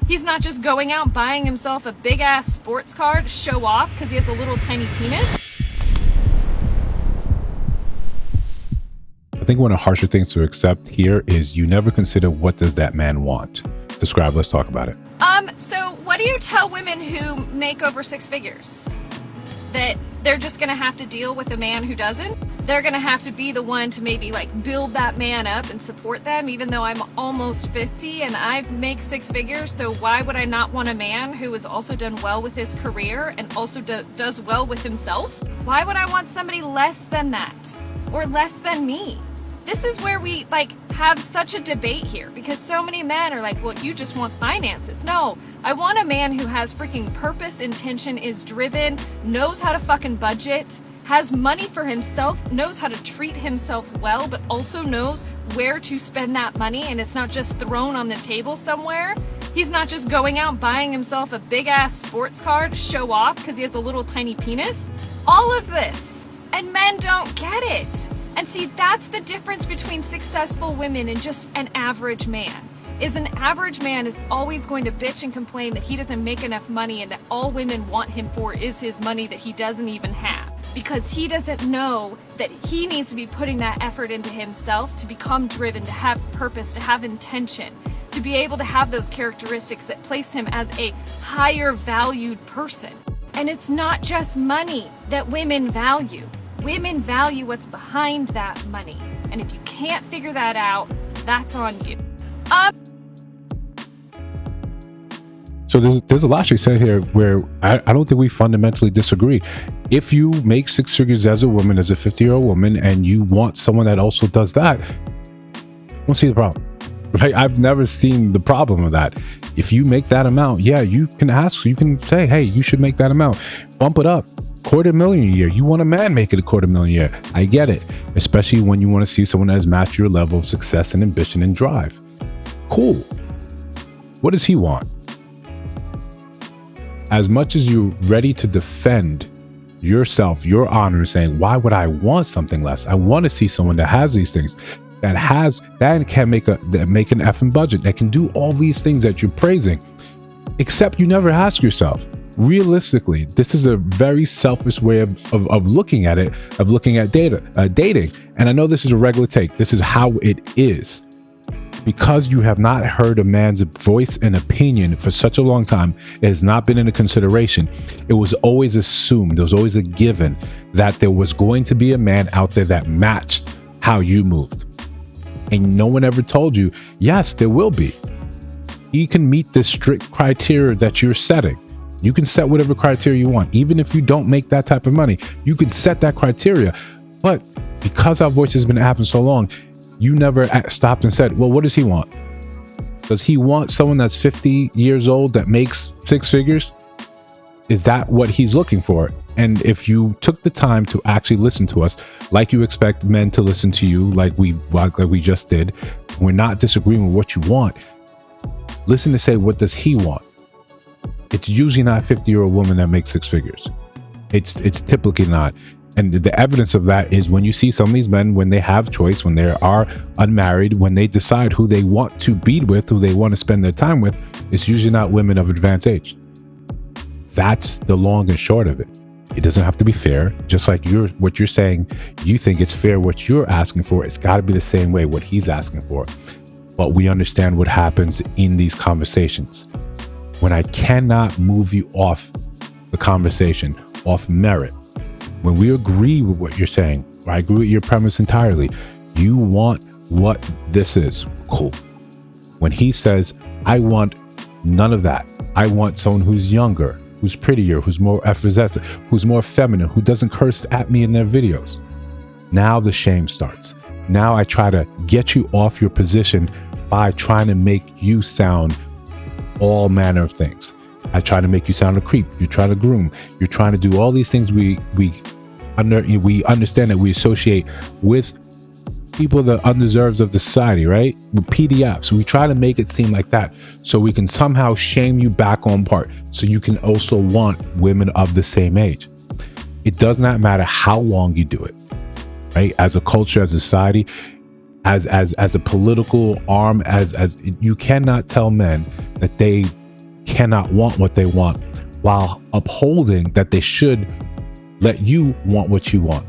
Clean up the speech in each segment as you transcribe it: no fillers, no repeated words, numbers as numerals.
He's not just going out buying himself a big ass sports car to show off because he has a little tiny penis. I think one of the harsher things to accept here is you never consider what does that man want. Describe, let's talk about it. So what do you tell women who make over six figures? That they're just gonna have to deal with a man who doesn't? They're gonna have to be the one to maybe like build that man up and support them, even though I'm almost 50 and I make six figures. So why would I not want a man who has also done well with his career and also does well with himself? Why would I want somebody less than that or less than me? This is where we like have such a debate here, because so many men are like, well, you just want finances. No, I want a man who has freaking purpose, intention, is driven, knows how to fucking budget, has money for himself, knows how to treat himself well, but also knows where to spend that money, and it's not just thrown on the table somewhere. He's not just going out buying himself a big ass sports car to show off because he has a little tiny penis. All of this, and men don't get it. And see, that's the difference between successful women and just an average man. Is an average man is always going to bitch and complain that he doesn't make enough money and that all women want him for is his money that he doesn't even have. Because he doesn't know that he needs to be putting that effort into himself to become driven, to have purpose, to have intention, to be able to have those characteristics that place him as a higher valued person. And it's not just money that women value. Women value what's behind that money. And if you can't figure that out, that's on you. So there's a lot you said here where I don't think we fundamentally disagree. If you make six figures as a woman, as a 50-year-old woman, and you want someone that also does that, I don't see the problem. Right? I've never seen the problem of that. If you make that amount, yeah, you can ask, you can say, hey, you should make that amount. Bump it up. $250,000 a year. You want a man making $250,000 a year. I get it. Especially when you want to see someone that has matched your level of success and ambition and drive. Cool. What does he want? As much as you're ready to defend yourself, your honor, saying, why would I want something less? I want to see someone that has these things, that can make an effing budget, that can do all these things that you're praising. Except you never ask yourself, realistically, this is a very selfish way of looking at it, of looking at dating. And I know this is a regular take. This is how it is. Because you have not heard a man's voice and opinion for such a long time, it has not been in consideration. It was always assumed, there was always a given that there was going to be a man out there that matched how you moved. And no one ever told you, yes, there will be. He can meet the strict criteria that you're setting. You can set whatever criteria you want. Even if you don't make that type of money, you can set that criteria. But because our voice has been happening so long, you never stopped and said, well, what does he want? Does he want someone that's 50 years old that makes six figures? Is that what he's looking for? And if you took the time to actually listen to us, like you expect men to listen to you, like we just did, we're not disagreeing with what you want. Listen to say, what does he want? It's usually not a 50-year-old woman that makes six figures. It's typically not. And the evidence of that is when you see some of these men, when they have choice, when they are unmarried, when they decide who they want to be with, who they want to spend their time with, it's usually not women of advanced age. That's the long and short of it. It doesn't have to be fair. Just like what you're saying, you think it's fair what you're asking for. It's got to be the same way what he's asking for. But we understand what happens in these conversations. When I cannot move you off the conversation, off merit, when we agree with what you're saying, or I agree with your premise entirely, you want what this is, cool. When he says, I want none of that. I want someone who's younger, who's prettier, who's more effervescent, who's more feminine, who doesn't curse at me in their videos. Now the shame starts. Now I try to get you off your position by trying to make you sound all manner of things. I try to make you sound a creep. You try to groom. You're trying to do all these things we understand that we associate with people, the undeserved of the society, right? With PDFs. We try to make it seem like that so we can somehow shame you back on part, so you can also want women of the same age. It does not matter how long you do it, right? As a culture, as a society, as a political arm, as you cannot tell men that they cannot want what they want while upholding that they should let you want what you want.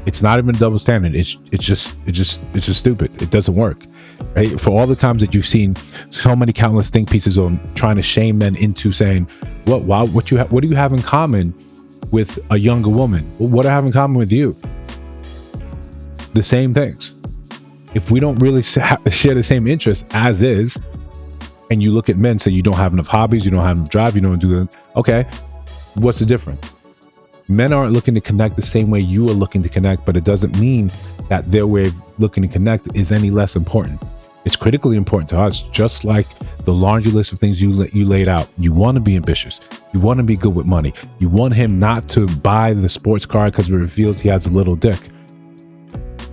It's not even a double standard. It's just stupid. It doesn't work, right? For all the times that you've seen so many countless think pieces on trying to shame men into saying, what do you have in common with a younger woman? Well, what do I have in common with you? The same things. If we don't really share the same interests as is, and you look at men, say you don't have enough hobbies, you don't have enough drive, you don't do that. Okay, what's the difference? Men aren't looking to connect the same way you are looking to connect, but it doesn't mean that their way of looking to connect is any less important. It's critically important to us, just like the laundry list of things you laid out. You want to be ambitious. You want to be good with money. You want him not to buy the sports car because it reveals he has a little dick.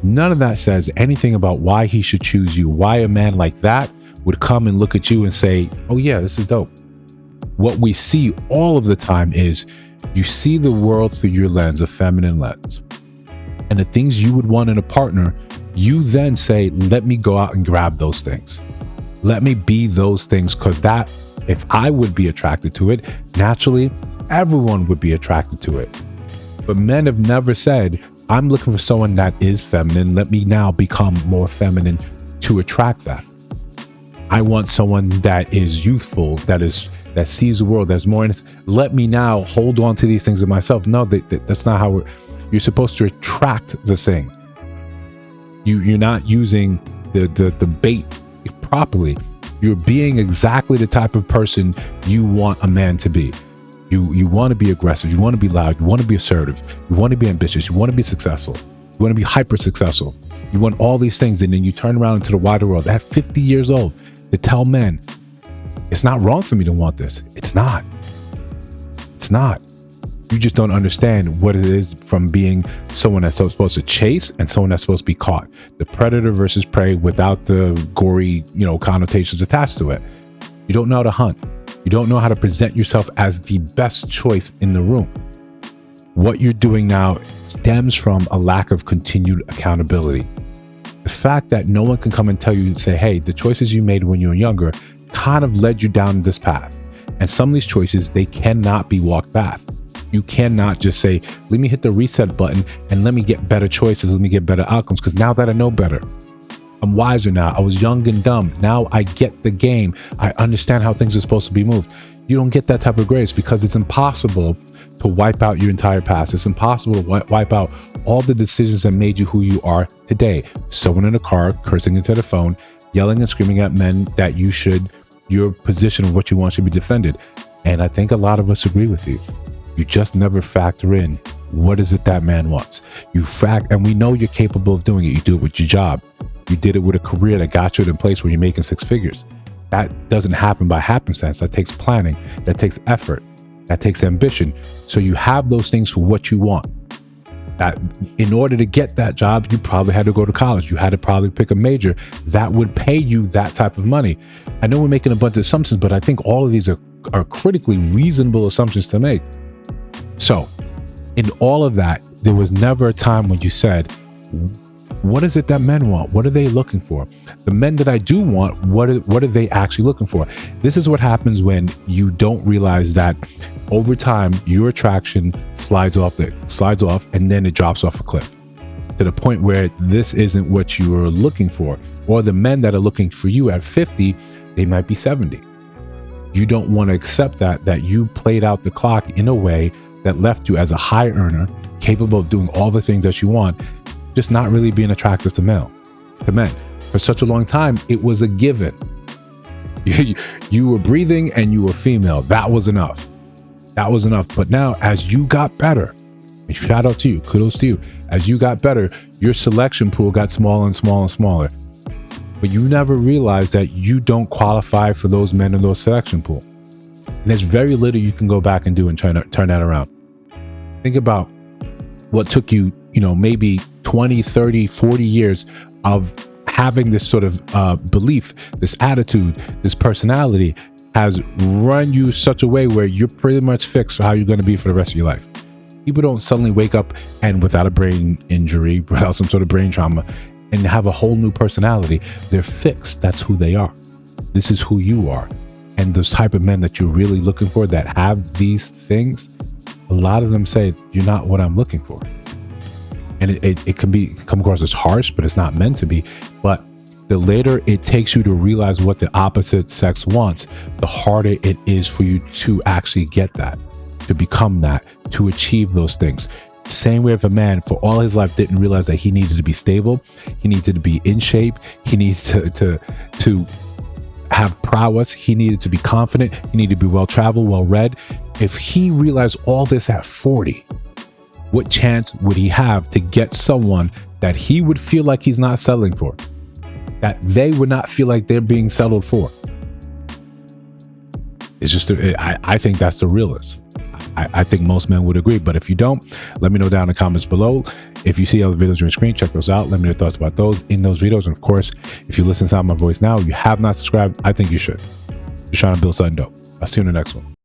None of that says anything about why he should choose you, why a man like that would come and look at you and say, oh yeah, this is dope. What we see all of the time is you see the world through your lens, a feminine lens. And the things you would want in a partner, you then say, let me go out and grab those things. Let me be those things, because that, if I would be attracted to it, naturally, everyone would be attracted to it. But men have never said, I'm looking for someone that is feminine. Let me now become more feminine to attract that. I want someone that is youthful, that sees the world, that's more innocent. Let me now hold on to these things in myself. No, that's not how you're supposed to attract the thing. You're not using the bait properly. You're being exactly the type of person you want a man to be. You want to be aggressive. You want to be loud. You want to be assertive. You want to be ambitious. You want to be successful. You want to be hyper successful. You want all these things. And then you turn around into the wider world at 50 years old to tell men, it's not wrong for me to want this. It's not. It's not. You just don't understand what it is from being someone that's supposed to chase and someone that's supposed to be caught. The predator versus prey without the gory, connotations attached to it. You don't know how to hunt. You don't know how to present yourself as the best choice in the room. What you're doing now stems from a lack of continued accountability. The fact that no one can come and tell you and say, hey, the choices you made when you were younger kind of led you down this path. And some of these choices, they cannot be walked back. You cannot just say, let me hit the reset button and let me get better choices. Let me get better outcomes. Because now that I know better, I'm wiser now. I was young and dumb. Now I get the game. I understand how things are supposed to be moved. You don't get that type of grace because it's impossible to wipe out your entire past. It's impossible to wipe out all the decisions that made you who you are today. Someone in a car cursing into the phone, yelling and screaming at men that your position of what you want should be defended. And I think a lot of us agree with you. You just never factor in what is it that man wants. And we know you're capable of doing it. You do it with your job. You did it with a career that got you in a place where you're making six figures. That doesn't happen by happenstance. That takes planning. That takes effort. That takes ambition. So you have those things for what you want. That in order to get that job, you probably had to go to college. You had to probably pick a major that would pay you that type of money. I know we're making a bunch of assumptions, but I think all of these are critically reasonable assumptions to make. So in all of that, there was never a time when you said, what is it that men want? What are they looking for? The men that I do want, what are they actually looking for? This is what happens when you don't realize that over time, your attraction slides off and then it drops off a cliff to the point where this isn't what you are looking for. Or the men that are looking for you at 50, they might be 70. You don't want to accept that you played out the clock in a way that left you as a high earner, capable of doing all the things that you want, just not really being attractive to men. For such a long time, it was a given. You were breathing and you were female. That was enough. But now, as you got better, and shout out to you, kudos to you, as you got better, your selection pool got smaller and smaller and smaller. But you never realized that you don't qualify for those men in those selection pool. And there's very little you can go back and do and try to turn that around. Think about what took you, maybe 20, 30, 40 years of having this sort of belief, this attitude, this personality has run you such a way where you're pretty much fixed for how you're going to be for the rest of your life. People don't suddenly wake up and without a brain injury, without some sort of brain trauma, and have a whole new personality. They're fixed. That's who they are. This is who you are. and those type of men that you're really looking for that have these things, a lot of them say, you're not what I'm looking for. And it can come across as harsh, but it's not meant to be. But the later it takes you to realize what the opposite sex wants, the harder it is for you to actually get that, to become that, to achieve those things. Same way if a man for all his life didn't realize that he needed to be stable, he needed to be in shape, he needed to have prowess, he needed to be confident, he needed to be well-traveled, well-read. If he realized all this at 40, what chance would he have to get someone that he would feel like he's not settling for, that they would not feel like they're being settled for? It's just, I think that's the realist. I think most men would agree, but if you don't, let me know down in the comments below. If you see other videos on your screen, check those out. Let me know your thoughts about those in those videos. And of course, if you listen to my voice now, you have not subscribed, I think you should. You're trying to build something dope. I'll see you in the next one.